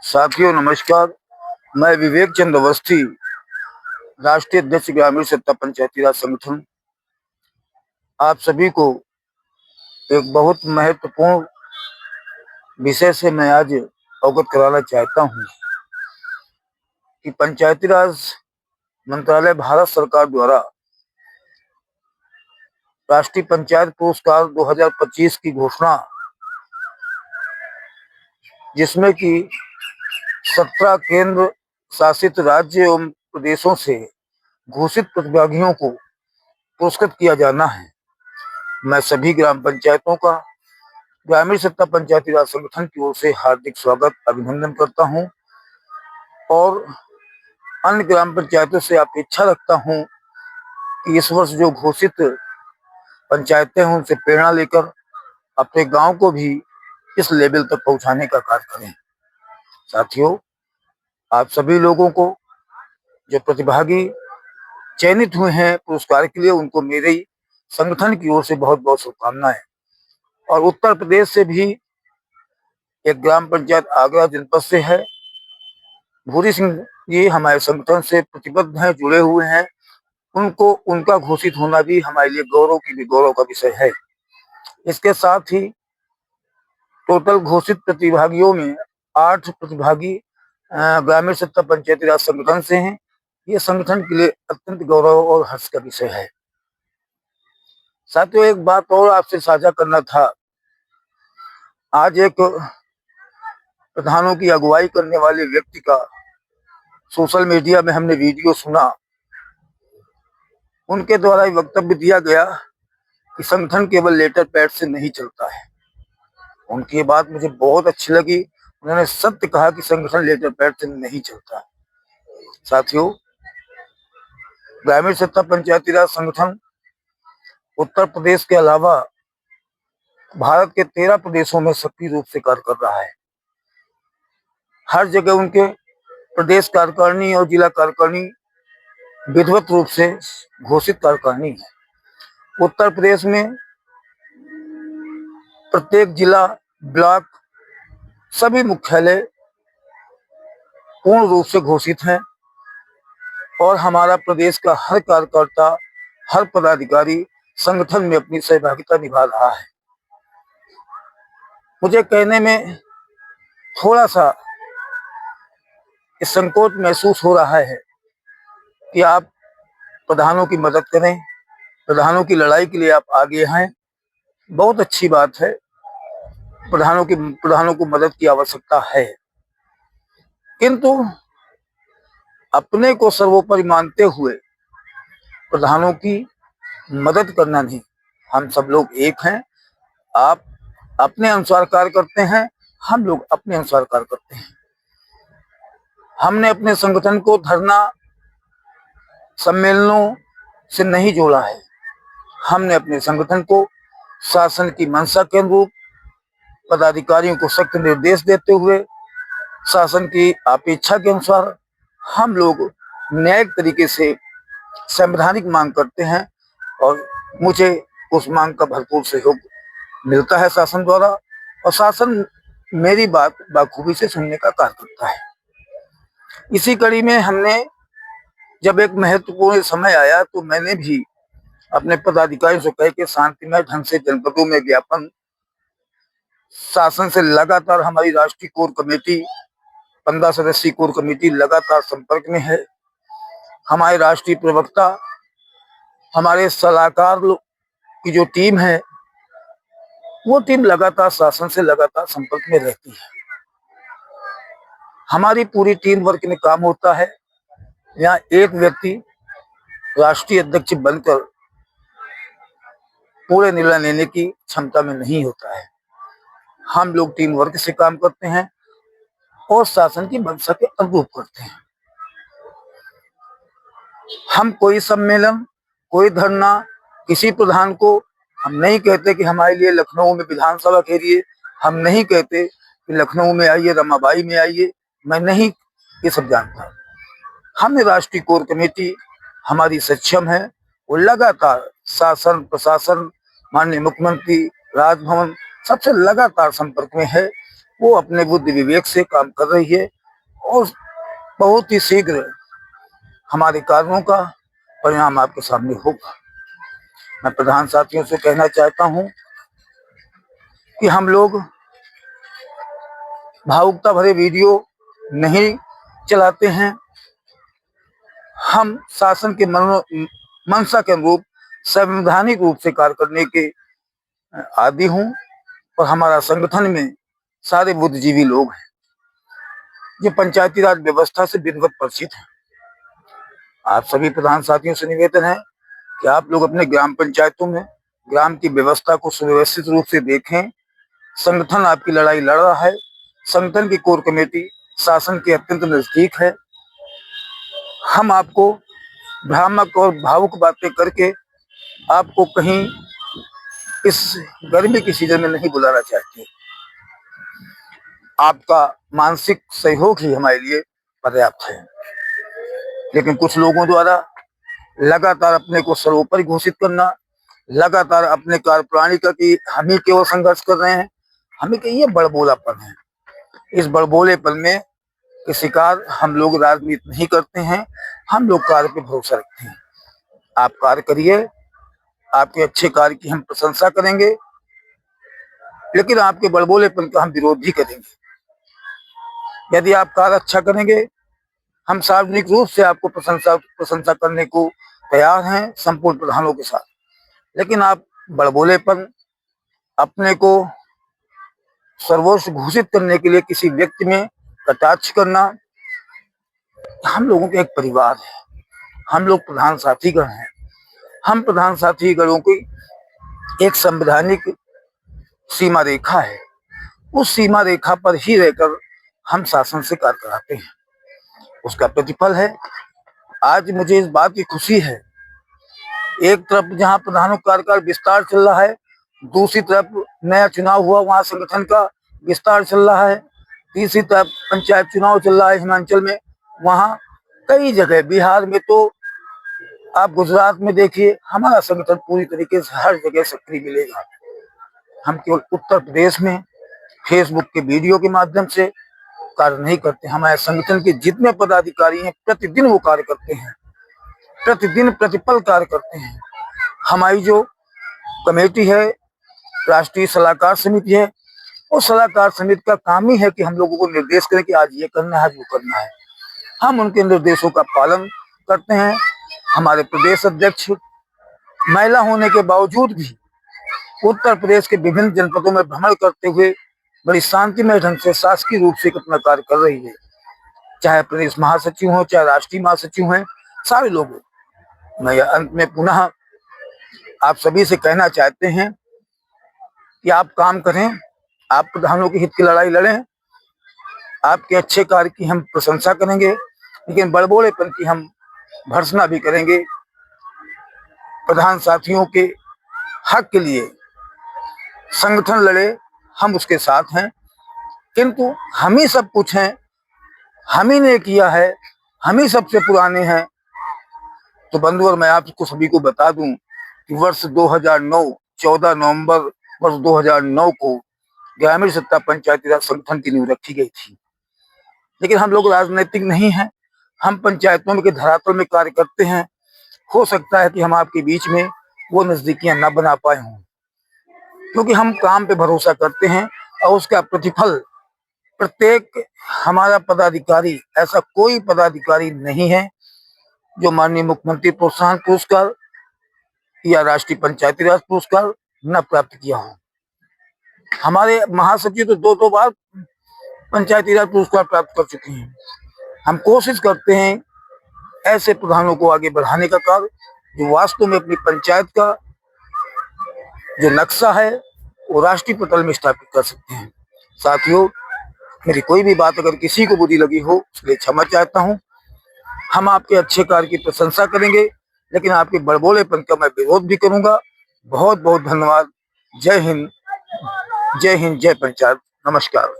साथियों नमस्कार। मैं विवेक चंद अवस्थी, राष्ट्रीय अध्यक्ष ग्रामीण सत्ता पंचायती राज संगठन, आप सभी को एक बहुत महत्वपूर्ण विषय से मैं आज अवगत कराना चाहता हूं कि पंचायती राज मंत्रालय भारत सरकार द्वारा राष्ट्रीय पंचायत पुरस्कार 2025 की घोषणा, जिसमें कि 17 केंद्र शासित राज्य एवं प्रदेशों से घोषित प्रतिभागियों को पुरस्कृत किया जाना है। मैं सभी ग्राम पंचायतों का ग्रामीण सत्ता पंचायती राज संगठन की ओर से हार्दिक स्वागत अभिनंदन करता हूं और अन्य ग्राम पंचायतों से अपेक्षा रखता हूं कि इस वर्ष जो घोषित पंचायतें हैं उनसे प्रेरणा लेकर अपने गांव को भी इस लेवल तक पहुंचाने का कार्य करें। साथियों, आप सभी लोगों को जो प्रतिभागी चयनित हुए हैं पुरस्कार के लिए, उनको मेरे संगठन की ओर से बहुत बहुत शुभकामनाएं। और उत्तर प्रदेश से भी एक ग्राम पंचायत आगरा जनपद से है, भूरी सिंह जी हमारे संगठन से प्रतिबद्ध हैं, जुड़े हुए हैं। उनको उनका घोषित होना भी हमारे लिए गौरव का विषय है। इसके साथ ही टोटल घोषित प्रतिभागियों में 8 प्रतिभागी ग्रामीण सत्ता पंचायती राज संगठन से हैं। ये संगठन के लिए अत्यंत गौरव और हर्ष का विषय है। साथियों, एक बात और आपसे साझा करना था। आज एक प्रधानों की अगुवाई करने वाले व्यक्ति का सोशल मीडिया में हमने वीडियो सुना। उनके द्वारा वक्तव्य दिया गया कि संगठन केवल लेटर पैड से नहीं चलता है। उनकी ये बात मुझे बहुत अच्छी लगी। उन्होंने सत्य कहा कि संगठन लेटर पैड से नहीं चलता। साथियों, ग्रामीण सत्ता पंचायती राज संगठन उत्तर प्रदेश के अलावा भारत के 13 प्रदेशों में सक्रिय रूप से कार्य कर रहा है। हर जगह उनके प्रदेश कार्यकारिणी और जिला कार्यकारिणी विधिवत रूप से घोषित कार्यकारिणी है। उत्तर प्रदेश में प्रत्येक जिला, ब्लॉक, सभी मुख्यालय पूर्ण रूप से घोषित हैं और हमारा प्रदेश का हर कार्यकर्ता, हर पदाधिकारी संगठन में अपनी सहभागिता निभा रहा है। मुझे कहने में थोड़ा सा संकोच महसूस हो रहा है कि आप प्रधानों की मदद करें, प्रधानों की लड़ाई के लिए आप आगे हैं। बहुत अच्छी बात है, प्रधानों को मदद की आवश्यकता है, किंतु अपने को सर्वोपरि मानते हुए प्रधानों की मदद करना नहीं। हम सब लोग एक हैं। आप अपने अनुसार कार्य करते हैं, हम लोग अपने अनुसार कार्य करते हैं। हमने अपने संगठन को धरना सम्मेलनों से नहीं जोड़ा है। हमने अपने संगठन को शासन की मंशा के अनुरूप पदाधिकारियों को सख्त निर्देश देते हुए शासन की अपेक्षा के अनुसार हम लोग न्यायिक तरीके से संवैधानिक मांग करते हैं और मुझे उस मांग का भरपूर सहयोग मिलता है शासन द्वारा, और शासन मेरी बात बाखूबी से सुनने का कार्य करता है। इसी कड़ी में हमने जब एक महत्वपूर्ण समय आया तो मैंने भी अपने पदाधिकारियों से कह के शांतिमय ढंग से जनपदों में ज्ञापन, शासन से लगातार हमारी राष्ट्रीय कोर कमेटी 15 सदस्यीय कोर कमेटी लगातार संपर्क में है। हमारे राष्ट्रीय प्रवक्ता, हमारे सलाहकार की जो टीम है, वो टीम लगातार शासन से लगातार संपर्क में रहती है। हमारी पूरी टीम वर्क में काम होता है। यहाँ एक व्यक्ति राष्ट्रीय अध्यक्ष बनकर पूरे निर्णय लेने की क्षमता में नहीं होता है। हम लोग टीम वर्क से काम करते हैं और शासन की मंशा के अनुरूप करते हैं। हम कोई सम्मेलन, कोई धरना, किसी प्रधान को हम नहीं कहते कि हमारे लिए लखनऊ में विधानसभा घेरिए, हम नहीं कहते कि लखनऊ में आइए, रमाबाई में आइए, मैं नहीं ये सब जानता। हमें राष्ट्रीय कोर कमेटी हमारी सक्षम है, वो लगातार शासन, प्रशासन, माननीय मुख्यमंत्री, राजभवन सबसे लगातार संपर्क में है वो अपने बुद्धि विवेक से काम कर रही है और बहुत ही शीघ्र हमारे कार्यों का परिणाम आपके सामने होगा। मैं प्रधान साथियों से कहना चाहता हूं कि हम लोग भावुकता भरे वीडियो नहीं चलाते हैं। हम शासन के मंशा के अनुरूप संवैधानिक रूप से कार्य करने के आदी हूं और हमारा संगठन में सारे बुद्धिजीवी लोग हैं जो पंचायती राज व्यवस्था से विधिवत परिचित हैं। आप सभी प्रधान साथियों से निवेदन है कि आप लोग अपने ग्राम पंचायतों में ग्राम की व्यवस्था को सुव्यवस्थित रूप से देखें। संगठन आपकी लड़ाई लड़ रहा है। संगठन की कोर कमेटी शासन के अत्यंत नजदीक है। हम आपको भ्रामक और भावुक बातें करके आपको कहीं इस गर्मी की सीजन में नहीं बुलाना चाहते। आपका मानसिक सहयोग ही हमारे लिए पर्याप्त है। लेकिन कुछ लोगों द्वारा लगातार अपने को सर्वोपरि घोषित करना, लगातार अपने कार्यप्रणाली का कि हम ही केवल संघर्ष कर रहे हैं, हमें कि ये बड़बोलापन है। इस बड़बोलेपन में के शिकार हम लोग राजनीति नहीं करते हैं, हम लोग कार्य पे भरोसा रखते हैं। आप कार्य करिए, आपके अच्छे कार्य की हम प्रशंसा करेंगे, लेकिन आपके बड़बोलेपन का हम विरोध भी करेंगे। यदि आप कार्य अच्छा करेंगे, हम सार्वजनिक रूप से आपको प्रशंसा करने को तैयार हैं संपूर्ण प्रधानों के साथ। लेकिन आप बड़बोलेपन, अपने को सर्वोच्च घोषित करने के लिए किसी व्यक्ति में कटाक्ष करना, हम लोगों का एक परिवार है, हम लोग प्रधान साथीगण हैं। हम प्रधान साथीगणों की एक संवैधानिक सीमा रेखा है, उस सीमा रेखा पर ही रहकर हम शासन से कार्य कराते हैं। उसका प्रतिफल है आज मुझे इस बात की खुशी है, एक तरफ जहां प्रधानों का कार्यकाल विस्तार चल रहा है, दूसरी तरफ नया चुनाव हुआ वहां संगठन का विस्तार चल रहा है, तीसरी तरफ पंचायत चुनाव चल रहा है हिमाचल में, वहां कई जगह, बिहार में तो आप गुजरात में देखिए, हमारा संगठन पूरी तरीके से हर जगह सक्रिय मिलेगा। हम केवल उत्तर प्रदेश में फेसबुक के वीडियो के माध्यम से कार्य नहीं करते। हमारे संगठन के जितने पदाधिकारी हैं प्रतिदिन वो कार्य करते हैं, प्रतिदिन प्रतिपल कार्य करते हैं। हमारी जो कमेटी है, राष्ट्रीय सलाहकार समिति है, वो सलाहकार समिति का काम ही है कि हम लोगों को निर्देश करें कि आज ये करना है, आज वो करना है। हम उनके निर्देशों का पालन करते हैं। हमारे प्रदेश अध्यक्ष महिला होने के बावजूद भी उत्तर प्रदेश के विभिन्न जनपदों में भ्रमण करते हुए बड़ी शांतिमय ढंग से शासकीय रूप से अपना कार्य कर रही है। चाहे प्रदेश महासचिव हो, चाहे राष्ट्रीय महासचिव हैं, सारे लोग। मैं अंत में पुनः आप सभी से कहना चाहते हैं कि आप काम करें, आप प्रधानों के हित की लड़ाई लड़ें, आपके अच्छे कार्य की हम प्रशंसा करेंगे, लेकिन बड़बोलेपन की हम भर्त्सना भी करेंगे। प्रधान साथियों के हक के लिए संगठन लड़े, हम उसके साथ हैं, किंतु हम ही सब कुछ हैं, हम ही ने किया है, हम ही सबसे पुराने हैं। तो बंधुओं, मैं आपको सभी को बता दूं कि वर्ष 2009 14 नवंबर वर्ष 2009 को ग्रामीण सत्ता पंचायती राज संगठन की नींव रखी गई थी। लेकिन हम लोग राजनीतिक नहीं हैं, हम पंचायतों में के धरातल में कार्य करते हैं। हो सकता है कि हम आपके बीच में वो नजदीकियां न बना पाए हों, क्योंकि हम काम पे भरोसा करते हैं और उसका प्रतिफल प्रत्येक हमारा पदाधिकारी, ऐसा कोई पदाधिकारी नहीं है जो माननीय मुख्यमंत्री प्रोत्साहन पुरस्कार या राष्ट्रीय पंचायती राज पुरस्कार न प्राप्त किया हो। हमारे महासचिव तो दो बार पंचायती राज पुरस्कार प्राप्त कर चुके हैं। हम कोशिश करते हैं ऐसे प्रधानों को आगे बढ़ाने का कार्य, जो वास्तव में अपनी पंचायत का जो नक्शा है वो राष्ट्रीय पटल में स्थापित कर सकते हैं। साथियों, मेरी कोई भी बात अगर किसी को बुरी लगी हो उसके लिए क्षमा चाहता हूं। हम आपके अच्छे कार्य की प्रशंसा करेंगे, लेकिन आपके बड़बोलेपन का मैं विरोध भी करूंगा। बहुत बहुत धन्यवाद। जय हिंद, जय हिंद, जय पंचायत। नमस्कार।